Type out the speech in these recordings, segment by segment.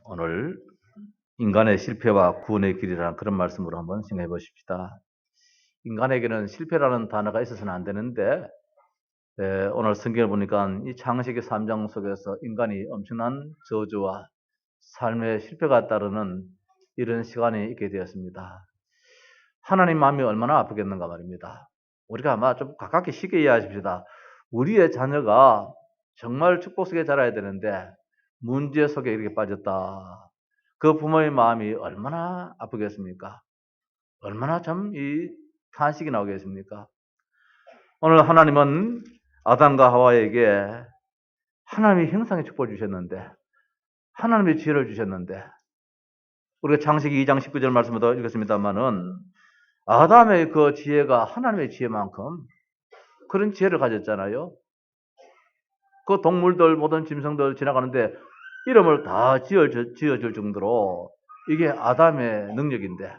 오늘 인간의 실패와 구원의 길이라는 그런 말씀으로 한번 생각해 보십시다. 인간에게는 실패라는 단어가 있어서는 안 되는데 오늘 성경을 보니까 이 창세기 3장 속에서 인간이 엄청난 저주와 삶의 실패가 따르는 이런 시간이 있게 되었습니다. 하나님 마음이 얼마나 아프겠는가 말입니다. 우리가 아마 좀 가깝게 쉽게 이해하십시다. 우리의 자녀가 정말 축복 속에 자라야 되는데 문제 속에 이렇게 빠졌다. 그 부모의 마음이 얼마나 아프겠습니까? 얼마나 참 이 탄식이 나오겠습니까? 오늘 하나님은 아담과 하와에게 하나님의 형상의 축복을 주셨는데, 하나님의 지혜를 주셨는데, 우리가 창세기 2장 19절 말씀도 읽었습니다만은 아담의 그 지혜가 하나님의 지혜만큼 그런 지혜를 가졌잖아요. 그 동물들, 모든 짐승들 지나가는데 이름을 다 지어줄 정도로 이게 아담의 능력인데,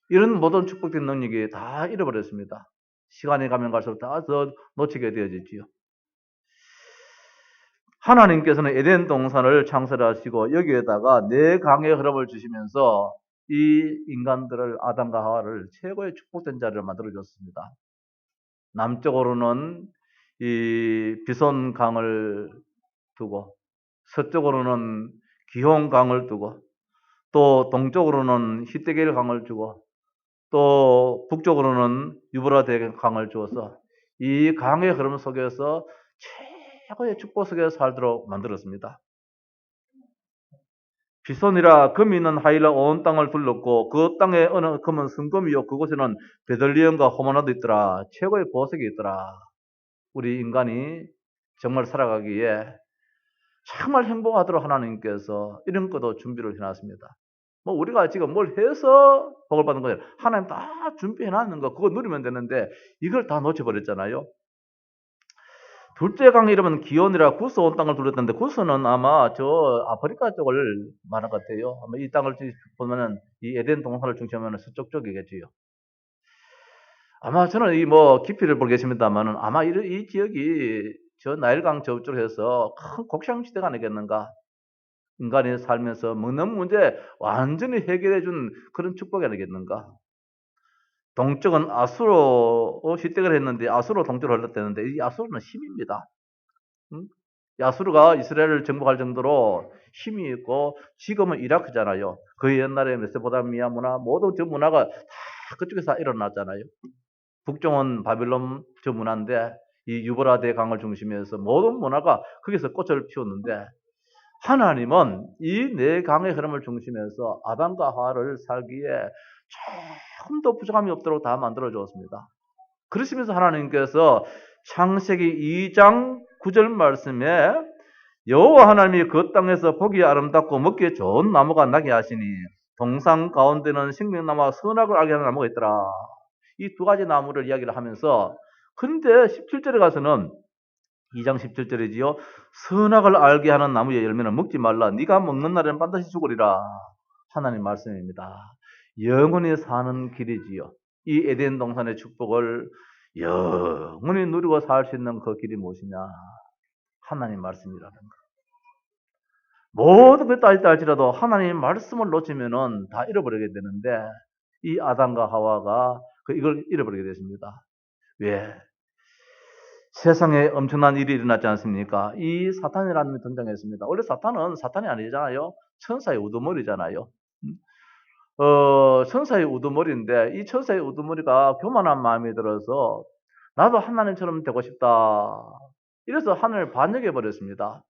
이런 모든 축복된 능력이 다 잃어버렸습니다. 시간이 가면 갈수록 다 더 놓치게 되어지지요. 하나님께서는 에덴 동산을 창설하시고 여기에다가 네 강의 흐름을 주시면서 이 인간들을, 아담과 하와를 최고의 축복된 자리를 만들어줬습니다. 남쪽으로는 이 비손 강을 두고, 서쪽으로는 기홈 강을 두고, 또 동쪽으로는 히데겔 강을 주고, 또 북쪽으로는 유브라데 강을 주어서 이 강의 흐름 속에서 최고의 축복 속에 살도록 만들었습니다. 비손이라 금이 있는 하일라 온 땅을 둘렀고 그 땅에 어느 금은 성금이요 그곳에는 베들리엄과 호마나도 있더라. 최고의 보석이 있더라. 우리 인간이 정말 살아가기에 정말 행복하도록 하나님께서 이런 것도 준비를 해놨습니다. 뭐 우리가 지금 뭘 해서 복을 받는 거예요. 하나님 다 준비해놨는 거 그거 누리면 되는데 이걸 다 놓쳐버렸잖아요. 둘째 강 이름은 기온이라 구스 온 땅을 둘렀던데 구스는 아마 저 아프리카 쪽을 말한 것 같아요. 아마 이 땅을 보면은 이 에덴 동산을 중심하면 서쪽 쪽이겠지요. 아마 저는 이 뭐 깊이를 모르겠습니다만은 아마 이 지역이 저 나일강 저쪽으로 해서 큰 곡창 시대가 아니겠는가. 인간이 살면서 먹는 문제 완전히 해결해 준 그런 축복이 아니겠는가. 동쪽은 아수로 시댁을 했는데 아수로 동쪽으로 흘렀다는데 이 아수로는 힘입니다. 응? 아수르가 이스라엘을 정복할 정도로 힘이 있고 지금은 이라크잖아요. 그 옛날에 메소포타미아 문화 모든 저 문화가 다 그쪽에서 일어났잖아요. 북쪽은 바빌론 저 문화인데 이 유브라데 강을 중심해서 모든 문화가 거기서 꽃을 피웠는데 하나님은 이 네 강의 흐름을 중심해서 아담과 하와를 살기에 조금도 부족함이 없도록 다 만들어 주었습니다. 그러시면서 하나님께서 창세기 2장 9절 말씀에 여호와 하나님이 그 땅에서 보기 아름답고 먹기에 좋은 나무가 나게 하시니 동산 가운데는 생명나무와 선악을 알게 하는 나무가 있더라. 이 두 가지 나무를 이야기를 하면서 근데 17절에 가서는 2장 17절이지요. 선악을 알게 하는 나무의 열매는 먹지 말라. 네가 먹는 날에는 반드시 죽으리라. 하나님 말씀입니다. 영원히 사는 길이지요. 이 에덴 동산의 축복을 영원히 누리고 살 수 있는 그 길이 무엇이냐? 하나님 말씀이라는 거. 모든 것 다 있다 할지라도 하나님 말씀을 놓치면은 다 잃어버리게 되는데 이 아담과 하와가 이걸 잃어버리게 됐습니다. 왜? 세상에 엄청난 일이 일어났지 않습니까? 이 사탄이라는 놈이 등장했습니다. 원래 사탄은 사탄이 아니잖아요. 천사의 우두머리잖아요. 천사의 우두머리인데 이 천사의 우두머리가 교만한 마음이 들어서 나도 하나님처럼 되고 싶다. 이래서 하나님을 반역해 버렸습니다.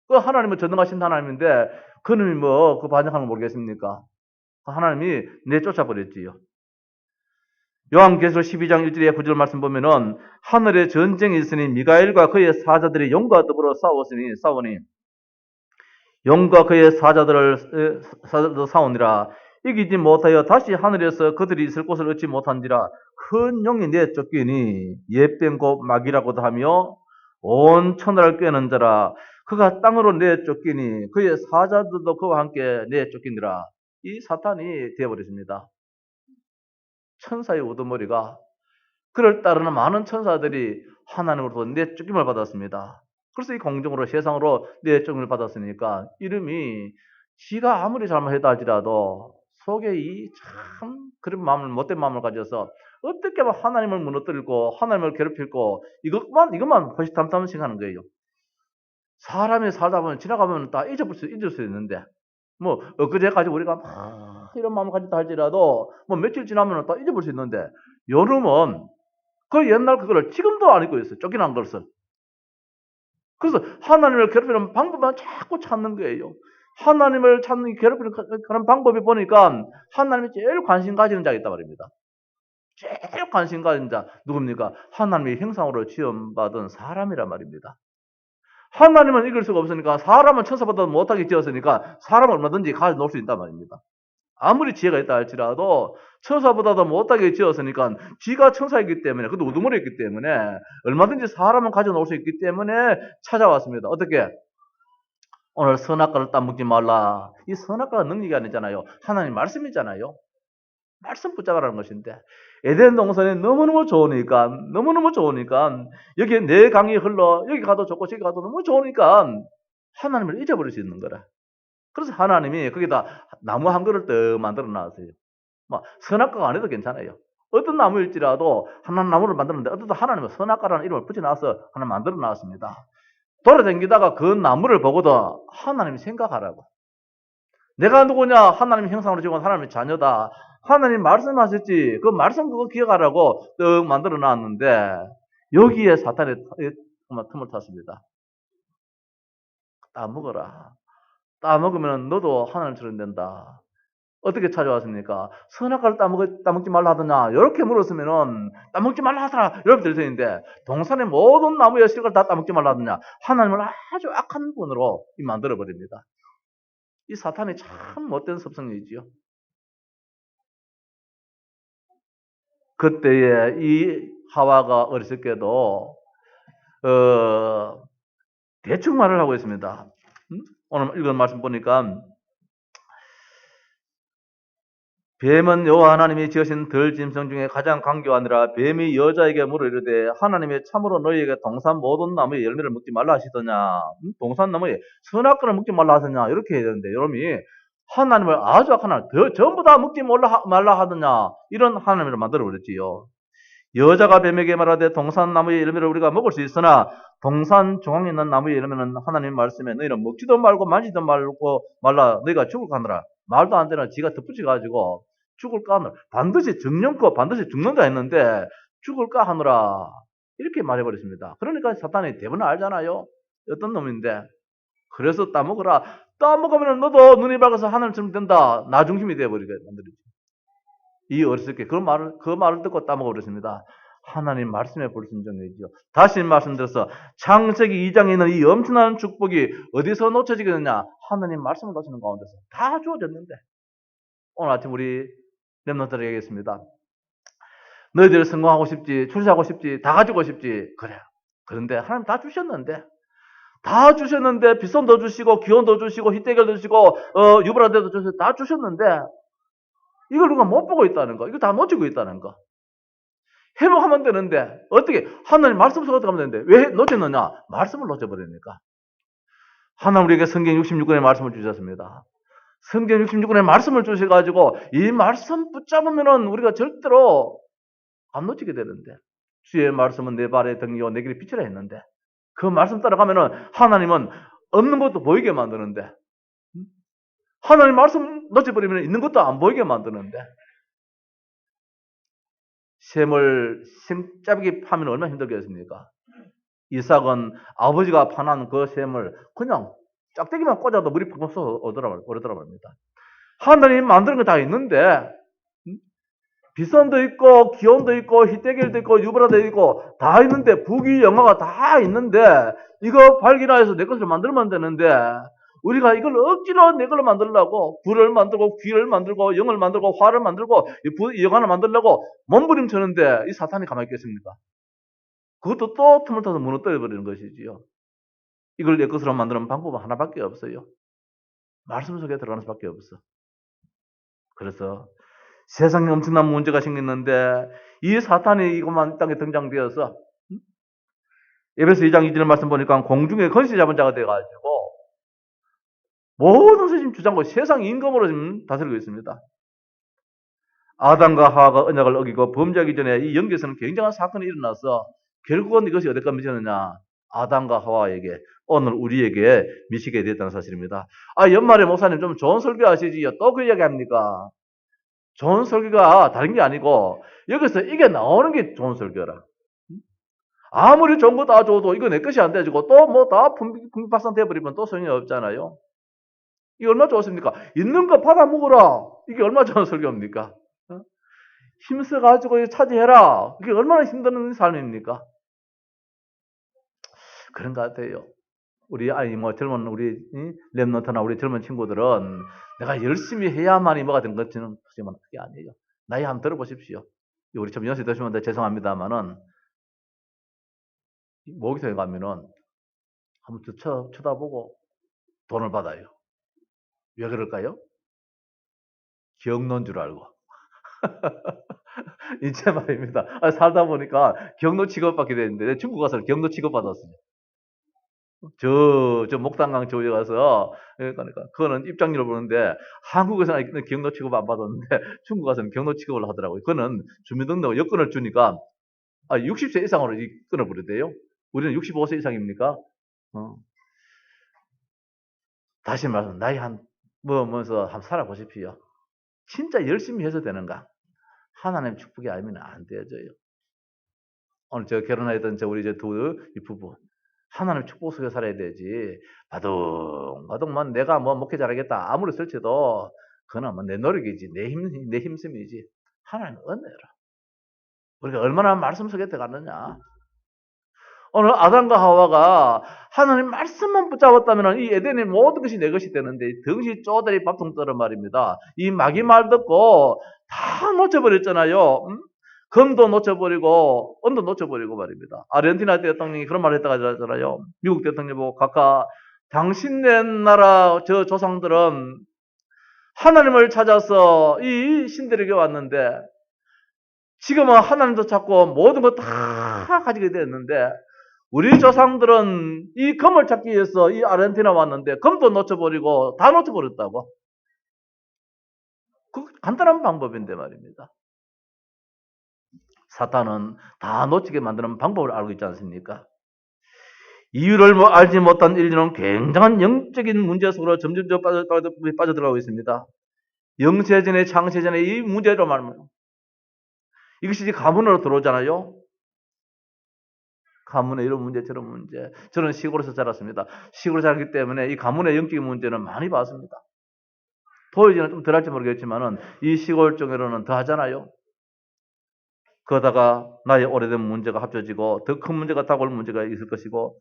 그 하나님은 전능하신 하나님인데 그놈이 뭐 그 반역하는 거 모르겠습니까? 하나님이 내쫓아 버렸지요. 요한계시록 12장 1절에 9절 말씀 보면은 하늘에 전쟁이 있으니 미가엘과 그의 사자들이 용과 더불어 싸우니 용과 그의 사자들을 싸우니라. 이기지 못하여 다시 하늘에서 그들이 있을 곳을 얻지 못한지라. 큰 용이 내쫓기니 옛뱀 곧 마귀라고도 하며 온 천하를 꿰는 자라. 그가 땅으로 내쫓기니 그의 사자들도 그와 함께 내쫓기니라. 이 사탄이 되어버렸습니다. 천사의 우두머리가 그를 따르는 많은 천사들이 하나님으로부터 내쫓김을 받았습니다. 그래서 이 공중으로 세상으로 내정을 받았으니까 이름이 지가 아무리 잘못했다 할지라도 속에 이 참 그런 마음을 못된 마음을 가져서 어떻게 하면 하나님을 무너뜨리고 하나님을 괴롭힐고 이것만 호시탐탐 생각하는 거예요. 사람이 살다 보면 지나가면 다 잊을 수 있는데 뭐 엊그제까지 우리가 막 이런 마음을 가졌다 할지라도 뭐 며칠 지나면 다 잊어볼 수 있는데 요놈은 그 옛날 그거를 지금도 안 잊고 있어요. 쫓겨난 것을. 그래서 하나님을 괴롭히는 방법만 자꾸 찾는 거예요. 하나님을 찾는 괴롭히는 그런 방법이 보니까 하나님이 제일 관심 가지는 자가 있단 말입니다. 제일 관심 가진 자 누굽니까? 하나님의 형상으로 지음받은 사람이란 말입니다. 하나님은 이길 수가 없으니까 사람은 천사보다 못하게 지었으니까 사람은 얼마든지 가져놓을 수 있단 말입니다. 아무리 지혜가 있다 할지라도 천사보다도 못하게 지었으니까 지가 천사이기 때문에 그것도 우두머리였기 때문에 얼마든지 사람은 가져놓을 수 있기 때문에 찾아왔습니다. 어떻게? 오늘 선악과를 따먹지 말라. 이 선악과가 능력이 아니잖아요. 하나님 말씀이잖아요. 말씀 붙잡으라는 것인데 에덴 동산이 너무너무 좋으니까 여기에 내 강이 흘러 여기 가도 좋고 저기 가도 너무 좋으니까 하나님을 잊어버릴 수 있는 거라. 그래서 하나님이 거기다 나무 한 그릇 더 만들어 놨어요. 뭐 선악과가 아니어도 괜찮아요. 어떤 나무일지라도 하나 나무를 만들었는데 어떤 하나님은 선악과라는 이름을 붙여놔서 하나 만들어 놨습니다. 돌아다니다가 그 나무를 보고도 하나님이 생각하라고. 내가 누구냐? 하나님 형상으로 지은 하나님의 자녀다. 하나님 말씀하셨지. 그 말씀 그거 기억하라고 떡 만들어 놨는데 여기에 사탄이 틈을 탔습니다. 따먹어라. 따먹으면 너도 하나님처럼 된다. 어떻게 찾아왔습니까? 선악과를 따먹지 말라 하더냐? 이렇게 물었으면은 따먹지 말라 하더라. 이렇게 될 텐데 동산의 모든 나무의 실과를 다 따먹지 말라 하더냐? 하나님을 아주 악한 분으로 만들어 버립니다. 이 사탄이 참 못된 습성이지요. 그때에 이 하와가 어리석게도 대충 말을 하고 있습니다. 오늘 읽은 말씀 보니까 뱀은 여호와 하나님이 지으신 들 짐승 중에 가장 강교하니라. 뱀이 여자에게 물어 이르되 하나님이 참으로 너희에게 동산 모든 나무의 열매를 먹지 말라 하시더냐? 동산 나무의 선악과를 먹지 말라 하더냐? 이렇게 해야 되는데 여러분이 하나님을 아주 악한 하나님, 전부 다 먹지 말라 하더냐? 이런 하나님을 만들어 버렸지요. 여자가 뱀에게 말하되 동산 나무의 열매를 우리가 먹을 수 있으나 동산 중앙에 있는 나무의 열매는 하나님 말씀에 너희는 먹지도 말고 만지도 말라 너희가 죽을 까느라. 말도 안 되나 지가 덧붙여가지고 죽을 까느라. 반드시 정령코 반드시 죽는다 했는데 죽을까 하느라 이렇게 말해버렸습니다. 그러니까 사탄이 대부분 알잖아요. 어떤 놈인데. 그래서 따먹으라. 따먹으면 너도 눈이 밝아서 하나님처럼 된다. 나 중심이 되어버리게 만들어지. 이 어리석게 그 말을 듣고 따먹어버렸습니다. 하나님 말씀에 불순종이죠. 다시 말씀드려서 창세기 2장에 있는 이 엄청난 축복이 어디서 놓쳐지겠느냐? 하나님 말씀을 놓치는 가운데서 다 주어졌는데 오늘 아침 우리 렘넌트들에게 얘기했습니다. 너희들 성공하고 싶지, 출세하고 싶지, 다 가지고 싶지. 그래. 그런데 하나님 다 주셨는데 빗손도 주시고 기원도 주시고 희대결도 주시고 유브라데도 주시고 다 주셨는데 이걸 누가 못 보고 있다는 거. 이거 다 놓치고 있다는 거. 회복하면 되는데 어떻게 하나님 말씀 속에 들어가면 되는데 왜 놓쳤느냐? 말씀을 놓쳐버리니까. 하나님 우리에게 성경 66권의 말씀을 주셨습니다. 성경 66권의 말씀을 주셔가지고 이 말씀 붙잡으면은 우리가 절대로 안 놓치게 되는데 주의 말씀은 내 발의 등이요 내 길의 빛이라 했는데 그 말씀 따라가면은 하나님은 없는 것도 보이게 만드는데 하나님 말씀 놓쳐버리면 있는 것도 안 보이게 만드는데 샘을 생짜배기 파면 얼마나 힘들겠습니까? 이삭은 아버지가 파난 그 샘을 그냥 짝대기만 꽂아도 물이 팍팍 오르더라 말입니다. 하나님 만드는 거 다 있는데 빗선도 있고 기온도 있고 희대결도 있고 유브라도 있고 다 있는데 부귀영화가 다 있는데 이거 발견해서 내 것을 만들면 되는데 우리가 이걸 억지로 내 걸로 만들려고 불을 만들고 귀를 만들고 영을 만들고 화를 만들고 영화를 만들려고 몸부림치는데 이 사탄이 가만히 있겠습니까? 그것도 또 틈을 타서 무너뜨려 버리는 것이지요. 이걸 내 것으로 만드는 방법은 하나밖에 없어요. 말씀 속에 들어가는 수밖에 없어. 그래서 세상에 엄청난 문제가 생겼는데 이 사탄이 이것만 땅에 등장되어서 에베소 2장 2절 말씀 보니까 공중에 건시 잡은 자가 돼가지고 모든 것을 지금 주장하고 세상 임금으로 지금 다스리고 있습니다. 아담과 하와가 언약을 어기고 범죄하기 전에 이 영계에서는 굉장한 사건이 일어나서 결국은 이것이 어디까지 미쳤느냐? 아담과 하와에게, 오늘 우리에게 미치게 됐다는 사실입니다. 연말에 목사님 좀 좋은 설교 하시지요. 또 그 이야기 합니까? 좋은 설교가 다른 게 아니고 여기서 이게 나오는 게 좋은 설교라. 아무리 좋은 거 다 줘도 이거 내 것이 안 돼가지고 또 뭐 다 풍비박산 돼버리면 또 소용이 없잖아요. 이게 얼마나 좋습니까? 있는 거 받아 먹어라. 이게 얼마나 좋은 설교입니까? 힘써가지고 차지해라. 이게 얼마나 힘든 삶입니까? 그런 것 같아요. 우리 젊은 우리 랩런트나 우리 젊은 친구들은 내가 열심히 해야만이 뭐가 된 것처럼 하지만 그게 아니에요. 나이 한번 들어보십시오. 우리 좀 연세 드시면 죄송합니다만은 모기소에 가면은 한번 쳐다보고 돈을 받아요. 왜 그럴까요? 경로인 줄 알고. 이제 말입니다. 살다 보니까 경로 취급받게 되는데 중국 가서 경로 취급받았어요. 저 목단강 저에 가서 그러니까 그거는 입장료를 보는데 한국에서는 경로 취급 안 받았는데 중국 가서는 경로 취급을 하더라고요. 그거는 주민등록 여권을 주니까 60세 이상으로 끊어버리대요. 우리는 65세 이상입니까? 다시 말해서 나이 뭐면서 한번 살아보십시오. 진짜 열심히 해서 되는가? 하나님 축복이 아니면 안 되어져요. 오늘 저 결혼했던 우리 이 부부. 하나님 축복 속에 살아야 되지. 바둥바둥만 내가 뭐 목회 잘하겠다. 아무리 설쳐도 그건 뭐 내 노력이지. 내 힘씀이지. 하나님 은혜라. 우리가 얼마나 말씀 속에 들어갔느냐. 오늘 아담과 하와가 하나님 말씀만 붙잡았다면 이 에덴의 모든 것이 내 것이 되는데 덩시 쪼다리 밥통 떨어 말입니다. 이 마귀 말 듣고 다 놓쳐버렸잖아요. 금도 놓쳐버리고 은도 놓쳐버리고 말입니다. 아르헨티나 대통령이 그런 말을 했다고 하잖아요. 미국 대통령 보고 각각 당신네 나라 저 조상들은 하나님을 찾아서 이 신들에게 왔는데 지금은 하나님도 찾고 모든 거 다 가지게 됐는데 우리 조상들은 이 금을 찾기 위해서 이 아르헨티나 왔는데 금도 놓쳐버리고 다 놓쳐버렸다고. 그 간단한 방법인데 말입니다. 사탄은 다 놓치게 만드는 방법을 알고 있지 않습니까? 이유를 알지 못한 인류는 굉장한 영적인 문제 속으로 점점 빠져들어가고 있습니다. 영세전에 창세전에 이 문제로 말하면 이것이 가문으로 들어오잖아요. 가문의 이런 문제 저런 문제. 저는 시골에서 자랐습니다. 시골에 자랐기 때문에 이 가문의 영적인 문제는 많이 봤습니다. 토요일에는 좀 덜 할지 모르겠지만은 이 시골 쪽에는 더 하잖아요. 그러다가 나의 오래된 문제가 합쳐지고 더 큰 문제가 다가올 문제가 있을 것이고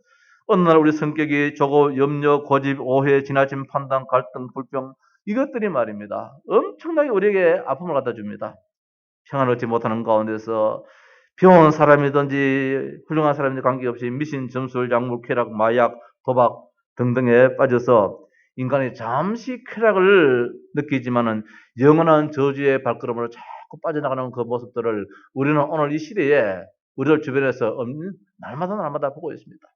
어느 날 우리 성격이 조고 염려, 고집, 오해, 지나친 판단, 갈등, 불평 이것들이 말입니다. 엄청나게 우리에게 아픔을 갖다 줍니다. 평안을 얻지 못하는 가운데서 병원 사람이든지 훌륭한 사람인지 관계없이 미신, 점술, 약물, 쾌락, 마약, 도박 등등에 빠져서 인간이 잠시 쾌락을 느끼지만은 영원한 저주의 발걸음으로 자꾸 빠져나가는 그 모습들을 우리는 오늘 이 시대에 우리들 주변에서 날마다 보고 있습니다.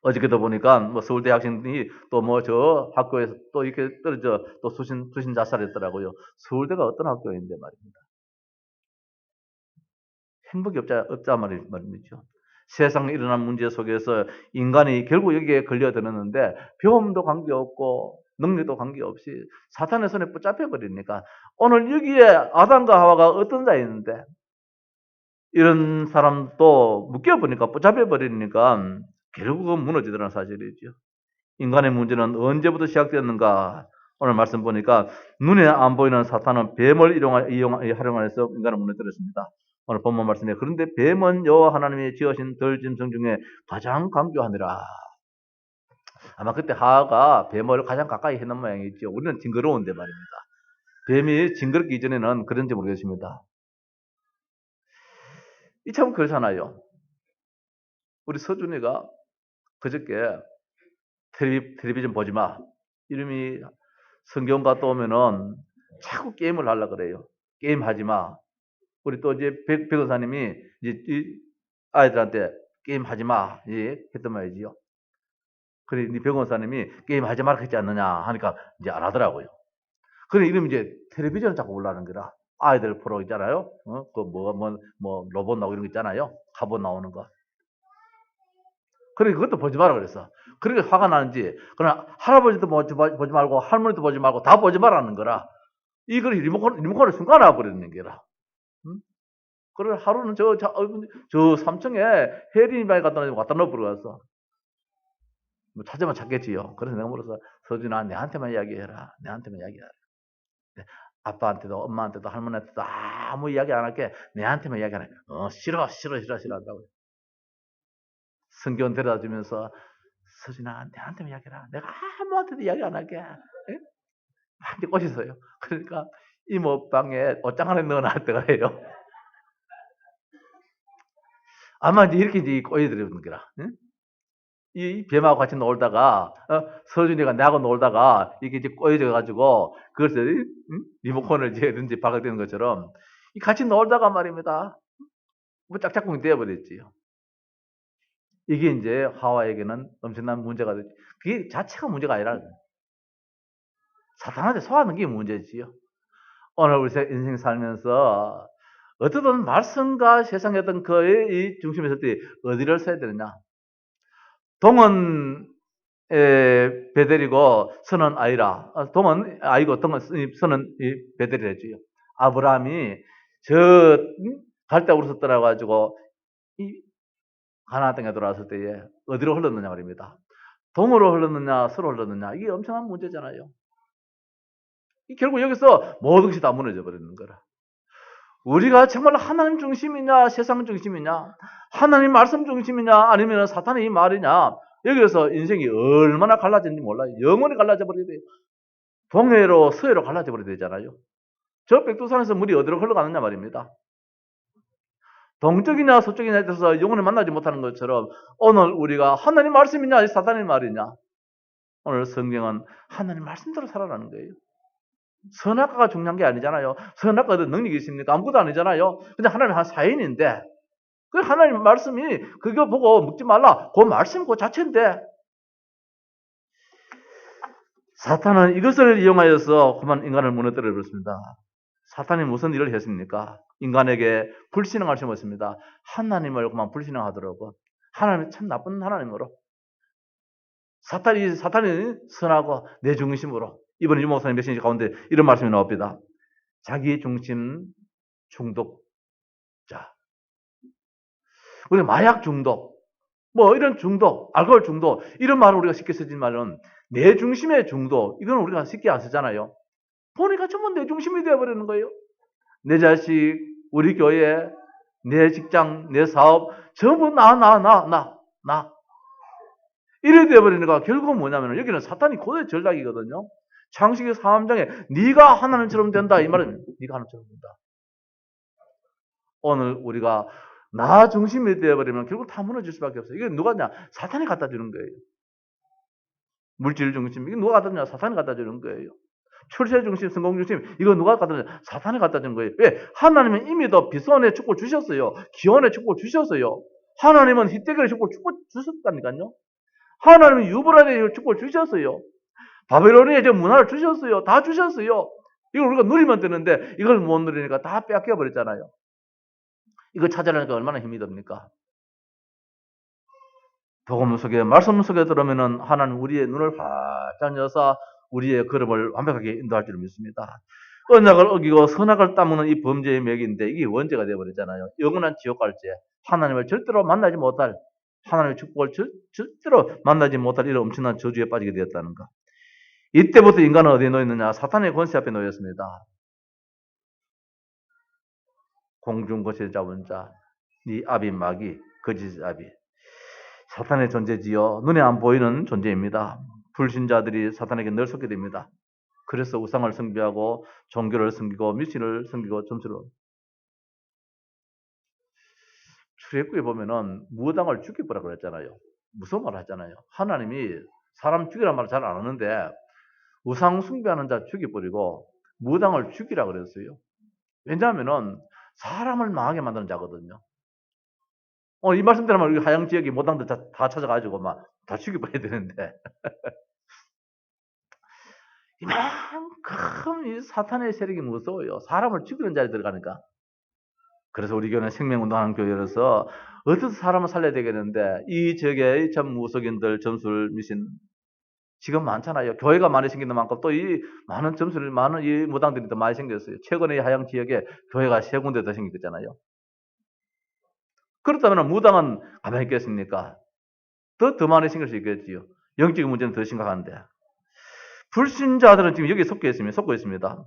어저께도 보니까 뭐 서울대 학생이 또 뭐 저 학교에서 또 이렇게 떨어져 또 수신 자살했더라고요. 서울대가 어떤 학교인데 말입니다. 행복이 없자 말이죠. 세상에 일어난 문제 속에서 인간이 결국 여기에 걸려드는데 배움도 관계없고 능력도 관계없이 사탄의 손에 붙잡혀 버리니까 오늘 여기에 아담과 하와가 어떤 자였는데 이런 사람도 묶여버리니까 붙잡혀 버리니까 결국은 무너지더라는 사실이죠. 인간의 문제는 언제부터 시작되었는가? 오늘 말씀 보니까 눈에 안 보이는 사탄은 뱀을 활용해서 인간을 무너뜨렸습니다. 오늘 본문 말씀에 그런데 뱀은 여호와 하나님이 지으신 들짐승 중에 가장 강교하니라. 아마 그때 하하가 뱀을 가장 가까이 해놓은 모양이죠. 우리는 징그러운데 말입니다. 뱀이 징그럽기 이전에는 그런지 모르겠습니다. 이 참 그렇잖아요. 우리 서준이가 그저께 텔레비전 보지 마. 이름이 성경 갔다 오면은 자꾸 게임을 하려고 그래요. 게임 하지 마. 우리 또 이제 백 원사님이 이제 이 아이들한테 게임 하지 마. 예, 했단 말이지요. 그래, 네 변호사님이 게임 하지 말라 했지 않느냐 하니까 이제 안 하더라고요. 그래, 이러면 이제 텔레비전을 자꾸 올라가는 거라. 아이들 프로 있잖아요. 로봇 나오고 이런 거 있잖아요. 갑옷 나오는 거. 그래, 그것도 보지 마라 그랬어. 그러니까 화가 나는지, 그러나 할아버지도 보지 말고, 할머니도 보지 말고, 다 보지 말라는 거라. 이걸 리모컨을 순간 놔버리는 게라. 응? 그래, 하루는 저 3층에 혜린이 방에 갖다 넣어버려갔어. 뭐 찾으면 찾겠지요. 그래서 내가 물어서, 서준아, 내한테만 이야기해라. 내한테만 이야기해라. 네, 아빠한테도, 엄마한테도, 할머니한테도 아무 이야기 안 할게. 내한테만 이야기하라. 싫어 한다고. 성경 데려다 주면서, 서준아, 내한테만 이야기해라. 내가 아무한테도 이야기 안 할게. 예? 이제 꼬셨어요. 그러니까 이모 방에 옷장 안에 넣어놨을 때가 해요. 아마 이제 이렇게 이제 꼬여들는 거라. 응? 이 뱀하고 같이 놀다가 서준이가 나하고 놀다가 이게 이제 꼬여져 가지고 그것을 리모컨을 이제 든지 발각되는 것처럼 이 같이 놀다가 말입니다. 뭐 짝짝꿍이 되어버렸지요. 이게 이제 하와에게는 엄청난 문제가 됐지. 그게 자체가 문제가 아니라 사탄한테 속하는 게 문제지요. 오늘 우리 인생 살면서 어떻든 말씀과 세상의 어떤 그의 이 중심에 있을 때 어디를 써야 되느냐. 동은 베델이고 선은 아이라. 동은 아이고 선은 베델이랬지요. 아브라함이 저 갈대우르서 떠나가지고 이 가나안 땅에 돌아왔을 때에 어디로 흘렀느냐 말입니다. 동으로 흘렀느냐 서로 흘렀느냐 이게 엄청난 문제잖아요. 결국 여기서 모든 것이 다 무너져 버리는 거라. 우리가 정말 하나님 중심이냐 세상 중심이냐 하나님 말씀 중심이냐 아니면 사탄의 이 말이냐 여기서 인생이 얼마나 갈라졌는지 몰라요. 영원히 갈라져 버리게 돼요. 동해로 서해로 갈라져 버리게 되잖아요. 저 백두산에서 물이 어디로 흘러가느냐 말입니다. 동쪽이냐 서쪽이냐에 대해서 영원히 만나지 못하는 것처럼 오늘 우리가 하나님 말씀이냐 사탄의 말이냐 오늘 성경은 하나님 말씀대로 살아라는 거예요. 선악과가 중요한 게 아니잖아요. 선악과도 능력이 있습니까? 아무것도 아니잖아요. 근데 하나님 한 사인인데 그 하나님 말씀이 그거 보고 묵지 말라. 그 말씀 그 자체인데 사탄은 이것을 이용하여서 그만 인간을 무너뜨려 버렸습니다. 사탄이 무슨 일을 했습니까? 인간에게 불신앙을 심었습니다. 하나님을 그만 불신앙하더라고. 하나님이 참 나쁜 하나님으로. 사탄이 선하고 내 중심으로. 이번에 유 목사님 메시지 가운데 이런 말씀이 나옵니다. 자기 중심 중독자. 우리 마약 중독, 뭐 이런 중독, 알코올 중독 이런 말을 우리가 쉽게 쓰지 말은 내 중심의 중독 이건 우리가 쉽게 안 쓰잖아요. 보니까 전부 내 중심이 되어버리는 거예요. 내 자식, 우리 교회, 내 직장, 내 사업 전부 나 이래 되어버리는 거야. 결국은 뭐냐면 여기는 사탄이 고대 전략이거든요. 창세기 3장에 네가 하나님처럼 된다 이 말은 네가 하나님처럼 된다. 오늘 우리가 나 중심이 되어버리면 결국 다 무너질 수밖에 없어요. 이게 누가 하냐? 사탄이 갖다 주는 거예요. 물질 중심, 이게 누가 갖다 주냐? 사탄이 갖다 주는 거예요. 출세 중심, 성공 중심, 이거 누가 갖다 주냐? 사탄이 갖다 주는 거예요. 왜? 하나님은 이미 더 비손의 축복을 주셨어요. 기원의 축복을 주셨어요. 하나님은 히데겔의 축복을 주셨다니까요. 하나님은 유브라데의 축복을 주셨어요. 바벨론의 문화를 주셨어요. 다 주셨어요. 이걸 우리가 누리면 되는데 이걸 못 누리니까 다 빼앗겨 버렸잖아요. 이거 찾아내니까 얼마나 힘이 듭니까? 복음 속에 말씀 속에 들으면은 하나님 우리의 눈을 활짝 여사 우리의 걸음을 완벽하게 인도할 줄 믿습니다. 언약을 어기고 선악을 따먹는 이 범죄의 맥인데 이게 원죄가 되어버렸잖아요. 영원한 지옥 갈지 하나님을 절대로 만나지 못할 하나님의 축복을 절대로 만나지 못할 이런 엄청난 저주에 빠지게 되었다는 것. 이때부터 인간은 어디에 놓였느냐? 사탄의 권세 앞에 놓였습니다. 공중 거실 잡은 자, 네 아비 마귀, 거짓 아비. 사탄의 존재지요. 눈에 안 보이는 존재입니다. 불신자들이 사탄에게 늘 속게 됩니다. 그래서 우상을 숭배하고 종교를 섬기고 미신을 섬기고 점수를 출애굽기에 보면은 무당을 죽여보라 그랬잖아요. 무서운 말 하잖아요. 하나님이 사람 죽이란 말을 잘 안 하는데 우상 숭배하는 자 죽여버리고 무당을 죽이라 그랬어요. 왜냐하면은 사람을 망하게 만드는 자거든요. 이 말씀대로만 우리 하양 지역의 무당들 다 찾아가지고 막 다 죽여봐야 되는데. 이만큼 이 사탄의 세력이 무서워요. 사람을 죽이는 자리에 들어가니까. 그래서 우리 교회는 생명운동하는 교회로서 어디서 사람을 살려야 되겠는데, 이 지역의 전 무속인들, 점술 미신, 지금 많잖아요. 교회가 많이 생기는 만큼 또 이 많은 점술, 많은 이 무당들이 더 많이 생겼어요. 최근에 하양 지역에 교회가 3군데 더 생겼잖아요. 그렇다면 무당은 가만히 있겠습니까? 더 많이 생길 수 있겠지요. 영적인 문제는 더 심각한데. 불신자들은 지금 여기에 속고 있습니다.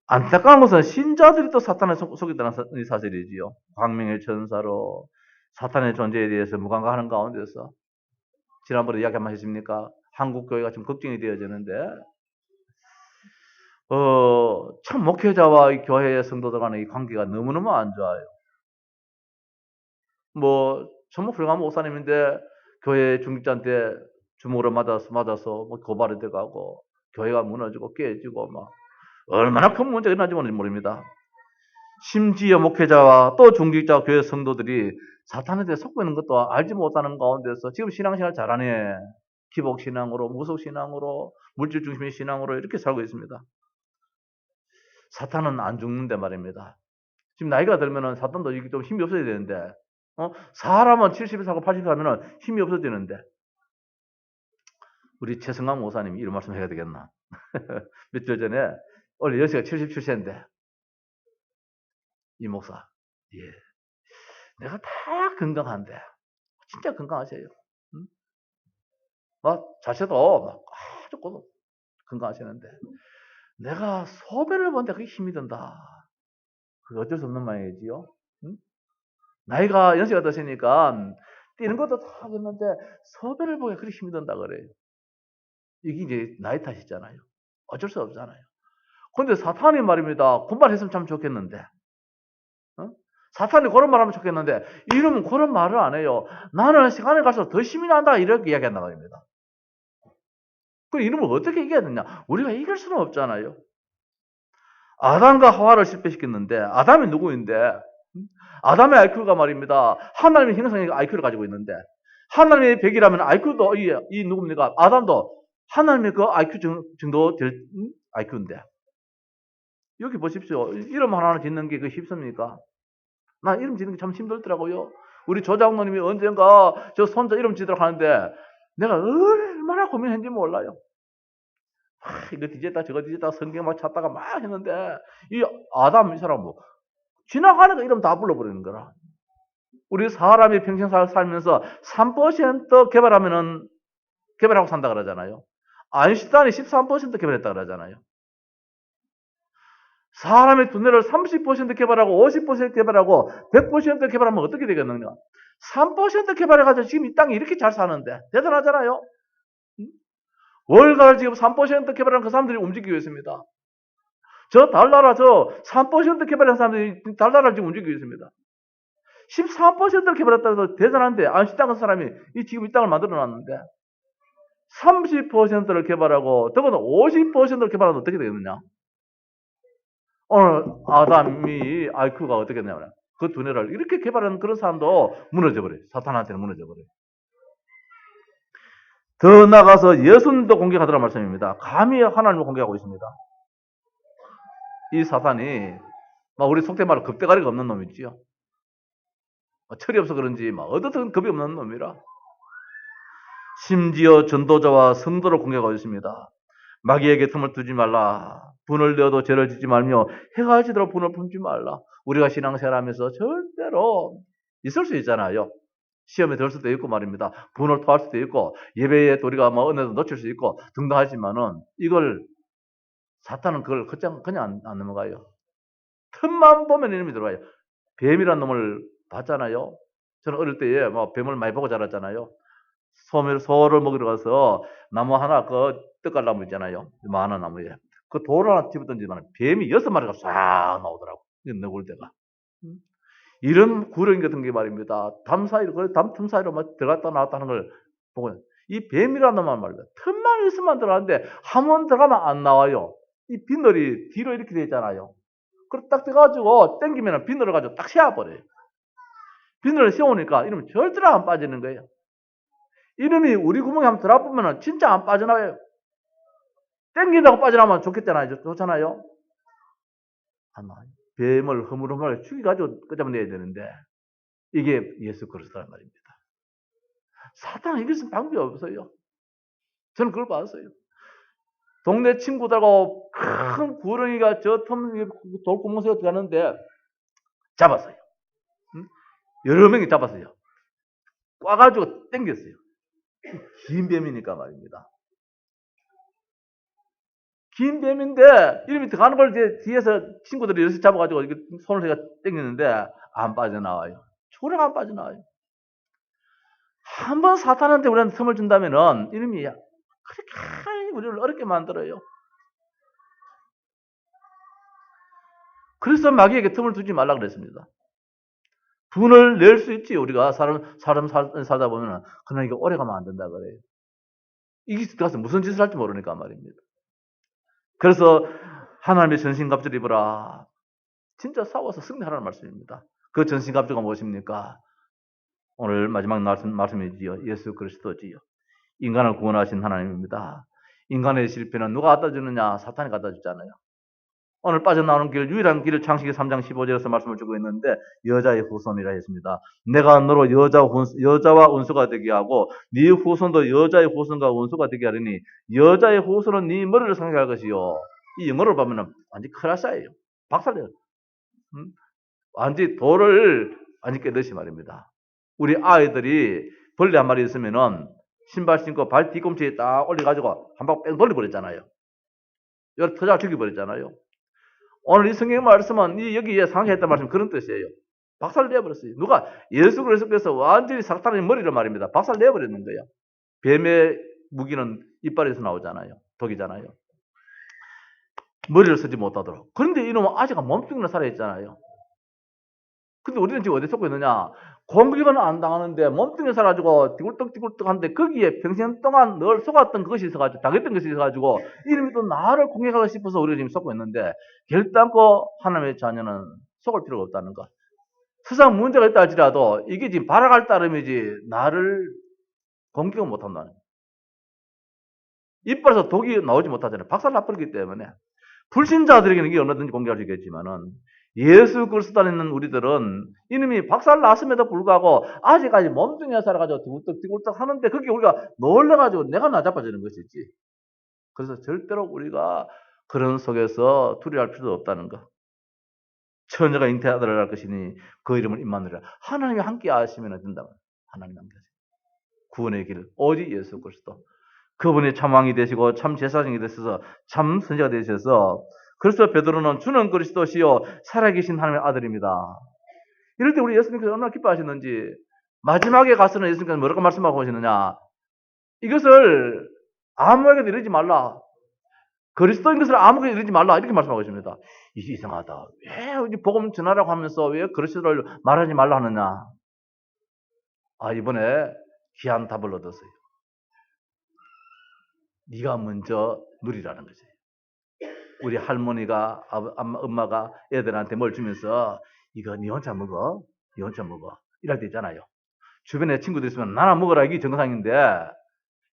안타까운 것은 신자들이 또 사탄에 속였다는 사실이지요. 광명의 천사로 사탄의 존재에 대해서 무감각하는 가운데서 지난번에 이야기 한번 했습니까? 한국 교회가 지금 걱정이 되어지는데, 참 목회자와 이 교회의 성도들 간의 이 관계가 너무너무 안 좋아요. 전부 훌륭한 목사님인데 교회 중직자한테 주먹으로 맞아서 고발이 돼가고 교회가 무너지고 깨지고 막 얼마나 큰 문제가 일어나는지 모릅니다. 심지어 목회자와 또 중직자 교회 성도들이 사탄에 대해 속고 있는 것도 알지 못하는 가운데서 지금 신앙생활 잘하네. 기복신앙으로, 무속신앙으로, 물질중심의 신앙으로 이렇게 살고 있습니다. 사탄은 안 죽는데 말입니다. 지금 나이가 들면은 사탄도 좀 힘이 없어야 되는데, 사람은 70에 살고 80에 살면은 힘이 없어지는데, 우리 최성강 목사님이 이런 말씀 해야 되겠나? 며칠 전에, 원래 연세가 77세인데, 이 목사, 예. 내가 다 건강한데, 진짜 건강하세요. 응? 자체도 아주 건강하시는데, 내가 소변을 보는데 그게 힘이 든다. 그게 어쩔 수 없는 말이지요. 응? 나이가 연세가 드시니까 뛰는 것도 다 하겠는데 소변을 보기에 그렇게 힘이 든다 그래요. 이게 이제 나이 탓이잖아요. 어쩔 수 없잖아요. 근데 사탄이 말입니다. 군발했으면 참 좋겠는데. 사탄이 그런 말 하면 좋겠는데 이러면 그런 말을 안 해요. 나는 시간이 갈수록 더 힘이 난다 이렇게 이야기한단 말입니다. 그 이름을 어떻게 이겨야 되냐? 우리가 이길 수는 없잖아요. 아담과 하와를 실패시켰는데 아담이 누구인데? 아담의 IQ가 말입니다. 하나님의 형상의 IQ를 가지고 있는데 하나님의 100이라면 IQ도 이 누굽니까? 아담도 하나님의 그 IQ 정도 될 IQ인데 여기 보십시오. 이름 하나 짓는 게 그 쉽습니까? 나 이름 짓는 게 참 힘들더라고요. 우리 조장로님이 언젠가 저 손자 이름 짓도록 하는데 내가 얼마나 고민했는지 몰라요. 이거 뒤졌다 저거 뒤졌다 성경 막 찾다가 막 했는데 이 아담 이 사람 지나가는 거 이름 다 불러버리는 거라. 우리 사람이 평생 살면서 3% 개발하고 산다 그러잖아요. 아인슈타인이 13% 개발했다 그러잖아요. 사람의 두뇌를 30% 개발하고 50% 개발하고 100% 개발하면 어떻게 되겠느냐? 3% 개발해가지고 지금 이 땅에 이렇게 잘 사는데 대단하잖아요. 월가를 지금 3% 개발한 그 사람들이 움직이고 있습니다. 저 달나라 3% 개발한 사람들이 달나라를 지금 움직이고 있습니다. 13%를 개발했다고 해서 대단한데 아인슈타인 같은 사람이 지금 이 땅을 만들어놨는데 30%를 개발하고 더구나 50%를 개발하면 어떻게 되겠느냐? 오늘 아담이 IQ가 어떻게 되냐면 그 두뇌를 이렇게 개발한 그런 사람도 무너져버려요. 사탄한테는 무너져버려요. 더 나가서 예수님도 공격하더란 말씀입니다. 감히 하나님을 공격하고 있습니다. 이 사탄이 우리 속된 말로 겁대가리가 없는 놈이지요. 철이 없어 그런지 어떻든 겁이 없는 놈이라. 심지어 전도자와 성도를 공격하고 있습니다. 마귀에게 틈을 두지 말라. 분을 내어도 죄를 짓지 말며 해가 지도록 분을 품지 말라. 우리가 신앙생활하면서 절대로 있을 수 있잖아요. 시험에 들 수도 있고 말입니다. 분을 토할 수도 있고 예배에 또 우리가 은혜도 놓칠 수 있고 등등 하지만은 이걸 사탄은 그걸 그냥 안 넘어가요. 틈만 보면 이놈이 들어와요. 뱀이란 놈을 봤잖아요. 저는 어릴 때에 뱀을 많이 보고 자랐잖아요. 소를 먹으러 가서 나무 하나 그 떡갈나무 있잖아요. 많은 나무에 그 돌 하나 집어던지면 뱀이 6마리가 싹 나오더라고. 너굴 때가. 이런 구렁이 같은 게 말입니다. 담 틈 사이로 막 들어갔다 나왔다 하는 걸 보고 이 뱀이라는 놈만 말입니다. 틈만 있으면 들어가는데 한 번 들어가면 안 나와요. 이 비늘이 뒤로 이렇게 되어 있잖아요. 그걸 딱 떠가지고 당기면 비늘을 가지고 딱 세워버려요. 비늘을 세우니까 이놈이 절대로 안 빠지는 거예요. 이놈이 우리 구멍에 한번 들어보면 진짜 안 빠져나와요. 땡긴다고 빠져나오면 좋겠잖아요. 좋잖아요. 아마 뱀을 허물허물 죽여가지고 끄잡아내야 되는데 이게 예수 그리스도란 말입니다. 사탄은 이길 수 있는 방법이 없어요. 저는 그걸 봤어요. 동네 친구들하고 큰 구렁이가 저 돌구멍 속에 들어가는데 잡았어요. 여러 명이 잡았어요. 꽈가지고 당겼어요. 긴 뱀이니까 말입니다. 긴 뱀인데 이름이 들어가는 걸 이제 뒤에서 친구들이 이렇게 잡아가지고 손을 제가 당겼는데 안 빠져나와요. 초래가 안 빠져나와요. 한번 사탄한테 우리한테 틈을 준다면은 이름이 그렇게 우리를 어렵게 만들어요. 그래서 마귀에게 틈을 두지 말라 그랬습니다. 분을 낼 수 있지. 우리가 사람 살다 보면 그러나 이게 오래 가면 안 된다 그래요. 이게 가서 무슨 짓을 할지 모르니까 말입니다. 그래서 하나님의 전신갑주를 입으라. 진짜 싸워서 승리하라는 말씀입니다. 그 전신갑주가 무엇입니까? 오늘 마지막 말씀이지요. 예수 그리스도지요. 인간을 구원하신 하나님입니다. 인간의 실패는 누가 갖다 주느냐? 사탄이 갖다 줬잖아요. 오늘 빠져나오는 길, 유일한 길을 창세기 3장 15절에서 말씀을 주고 있는데 여자의 후손이라 했습니다. 내가 너로 여자와 원수가 되게 하고 네 후손도 여자의 후손과 원수가 되게 하리니 여자의 후손은 네 머리를 상하게 할 것이요. 이 영어로 보면 완전 크라샤예요. 박살내요. 완전 돌을 완전 깨듯이 말입니다. 우리 아이들이 벌레 한 마리 있으면은 신발 신고 발 뒤꿈치에 딱 올려가지고 한 방 뺑 돌려버렸잖아요. 여기 터자 죽여버렸잖아요. 오늘 이 성경 말씀은 여기에 상해했단 말씀 그런 뜻이에요. 박살내버렸어요. 누가? 예수 그리스도께서 완전히 사탄의 머리를 말입니다. 박살내버렸는 거예요. 뱀의 무기는 이빨에서 나오잖아요. 독이잖아요. 머리를 쓰지 못하도록. 그런데 이놈은 아직은 몸뚱이로 살아있잖아요. 근데 우리는 지금 어디에 속고 있느냐? 공격은 안 당하는데 몸뚱이에 살아가지고 띠굴떡띠굴떡 하는데 거기에 평생 동안 늘 속았던 것이 있어가지고 당했던 것이 있어가지고 이놈이 또 나를 공격하고 싶어서 우리가 지금 속고 있는데 결단코 하나님의 자녀는 속을 필요가 없다는 것. 세상 문제가 있다 할지라도 이게 지금 발악할 따름이지 나를 공격은 못한다는. 이빨에서 독이 나오지 못하잖아요. 박살 나버리기 때문에. 불신자들에게는 이게 얼마든지 공격할 수 있겠지만은 예수 그리스도 안에 있는 우리들은 이놈이 박살 났음에도 불구하고 아직까지 몸뚱이에 살아가지고 뒤굴떡뒤굴떡 하는데 그게 우리가 놀래가지고 내가 나자빠지는 것이지. 그래서 절대로 우리가 그런 속에서 두려워할 필요도 없다는 것. 처녀가 잉태하더라 할 것이니 그 이름을 임마누엘이라. 하나님이 함께 하시면 된다. 하나님 함께 하시면. 구원의 길 오직 예수 그리스도. 그분이 참 왕이 되시고 참 제사장이 되셔서 참 선지자가 되셔서 그래서 베드로는 주는 그리스도시요 살아계신 하나님의 아들입니다. 이럴 때 우리 예수님께서 얼마나 기뻐하시는지 마지막에 가서는 예수님께서 뭐라고 말씀하고 하시느냐. 이것을 아무에게도 이르지 말라. 그리스도인 것을 아무에게도 이르지 말라. 이렇게 말씀하고 있습니다. 이게 이상하다. 왜 복음 전하라고 하면서 왜 그리스도를 말하지 말라 하느냐. 이번에 귀한 답을 얻었어요. 네가 먼저 누리라는 거지. 우리 할머니가 엄마가 애들한테 뭘 주면서 이거 네 혼자 먹어. 네 혼자 먹어. 이럴 때 있잖아요. 주변에 친구들 있으면 나나 먹어라 이게 정상인데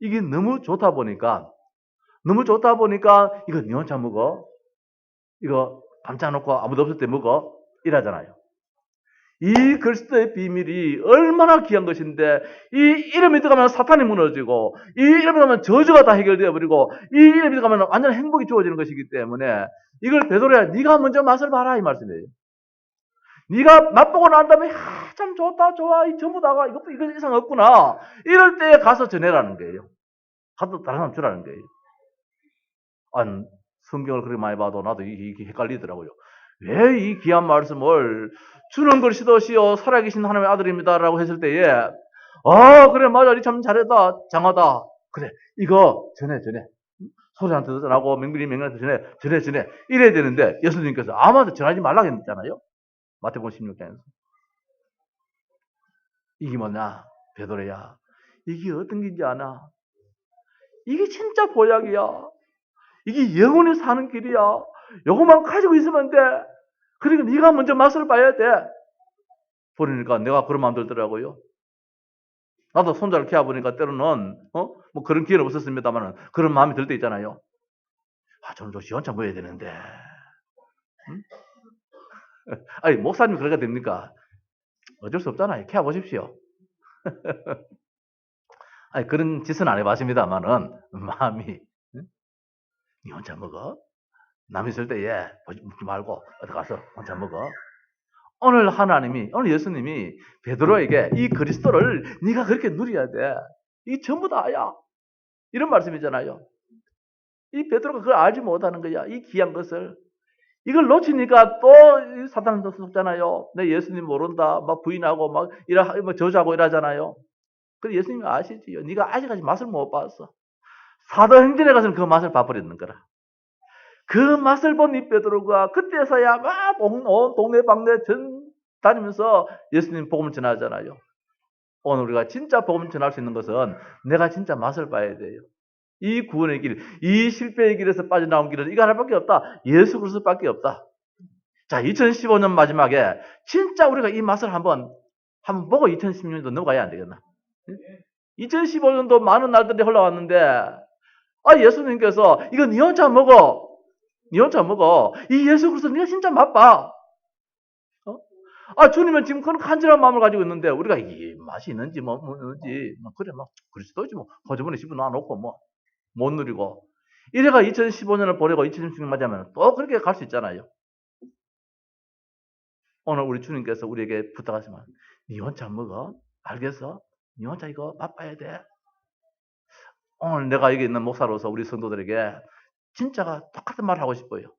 이게 너무 좋다 보니까 이거 네 혼자 먹어. 이거 감싸놓고 아무도 없을 때 먹어. 이러잖아요. 이 그리스도의 비밀이 얼마나 귀한 것인데 이 이름이 들어가면 사탄이 무너지고 이 이름이 들어가면 저주가 다 해결되어 버리고 이 이름이 들어가면 완전 행복이 주어지는 것이기 때문에 이걸 베드로야 네가 먼저 맛을 봐라 이 말씀이에요. 네가 맛보고 난 다음에 참 좋다 좋아 이 전부 다가 이거 이상 없구나 이럴 때 가서 전해라는 거예요. 가서 다른 사람 주라는 거예요. 성경을 그렇게 많이 봐도 나도 이게 헷갈리더라고요. 왜 이 귀한 말씀을 주는 그리스도시요 살아계신 하나님의 아들입니다라고 했을 때에 그래 맞아 니 참 잘했다 장하다 그래 이거 전해 소리한테 전하고 명령한테 전해 이래야 되는데 예수님께서 아무한테 전하지 말라고 했잖아요. 마태복음 16장에서 이게 뭐냐 베드로야 이게 어떤 길인지 아나? 이게 진짜 보약이야. 이게 영원히 사는 길이야. 요것만 가지고 있으면 돼. 그러니까 네가 먼저 맛을 봐야 돼. 버리니까 내가 그런 마음 들더라고요. 나도 손자를 키워보니까 때로는, 뭐 그런 기회는 없었습니다만 그런 마음이 들 때 있잖아요. 저는 좀 시원찮 보여야 되는데. 응? 아니, 목사님이 그래가 됩니까? 어쩔 수 없잖아요. 키워보십시오. 아니, 그런 짓은 안 해봤습니다만은, 마음이, 응? 니 혼자 먹어? 남 있을 때에 묻지 말고, 어디 가서 혼자 먹어. 오늘 예수님이 베드로에게 이 그리스도를 네가 그렇게 누려야 돼. 이 전부 다야. 이런 말씀이잖아요. 이 베드로가 그걸 알지 못하는 거야. 이 귀한 것을. 이걸 놓치니까 또 사탄도 속잖아요. 내 예수님 모른다. 막 부인하고 막 저주하고 이러잖아요. 그래 예수님이 아시지요. 네가 아직까지 맛을 못 봤어. 사도행전에 가서는 그 맛을 봐버리는 거라. 그 맛을 본 이 베드로가 그때서야 막 온 동네방네 전 다니면서 예수님 복음을 전하잖아요. 오늘 우리가 진짜 복음을 전할 수 있는 것은 내가 진짜 맛을 봐야 돼요. 이 구원의 길, 이 실패의 길에서 빠져나온 길은 이거 하나밖에 없다. 예수 그리스도밖에 없다. 자, 2015년 마지막에 진짜 우리가 이 맛을 한번 보고 2016년도 넘어가야 안 되겠나? 2015년도 많은 날들이 흘러왔는데 예수님께서 이거 네 혼자 먹어. 네 혼자 먹어. 이 예수 그리스도 네가 진짜 맛봐. 주님은 지금 그런 간절한 마음을 가지고 있는데 우리가 이 맛이 있는지 뭐 있는지 그래 뭐 그리스도지 뭐 호주머니 집어넣어놓고 뭐 못 누리고 이래가 2015년을 보내고 2016년 맞이하면 또 그렇게 갈 수 있잖아요. 오늘 우리 주님께서 우리에게 부탁하시면 네 혼자 먹어. 알겠어? 네 혼자 이거 맛봐야 돼. 오늘 내가 여기 있는 목사로서 우리 성도들에게 진짜가 똑같은 말을 하고 싶어요.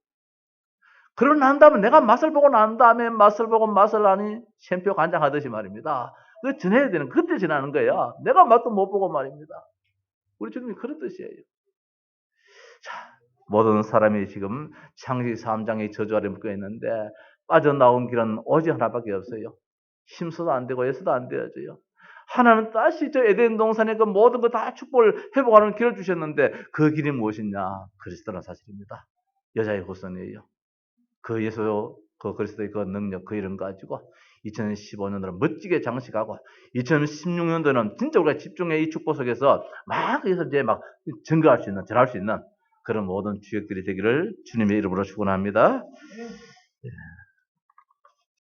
그러고 난 다음에 내가 맛을 보고 난 다음에 맛을 보고 맛을 아니 샘표 간장하듯이 말입니다. 그 전해야 되는 그때 지나는 거야. 내가 맛도 못 보고 말입니다. 우리 주님이 그런 뜻이에요. 자, 모든 사람이 지금 창세기 3장의 저주 아래 묶여 있는데 빠져나온 길은 오직 하나밖에 없어요. 힘써도 안 되고 애써도 안 되어져요. 하나님은 다시 저 에덴 동산의 그 모든 거 다 축복을 회복하는 길을 주셨는데 그 길이 무엇이냐? 그리스도는 사실입니다. 여자의 후손이에요. 그 예수, 그 그리스도의 그 능력, 그 이름 가지고 2015년도는 멋지게 장식하고 2016년도는 진짜 우리가 집중해 이 축복 속에서 막 이제 막 증거할 수 있는, 전할 수 있는 그런 모든 주역들이 되기를 주님의 이름으로 축원합니다.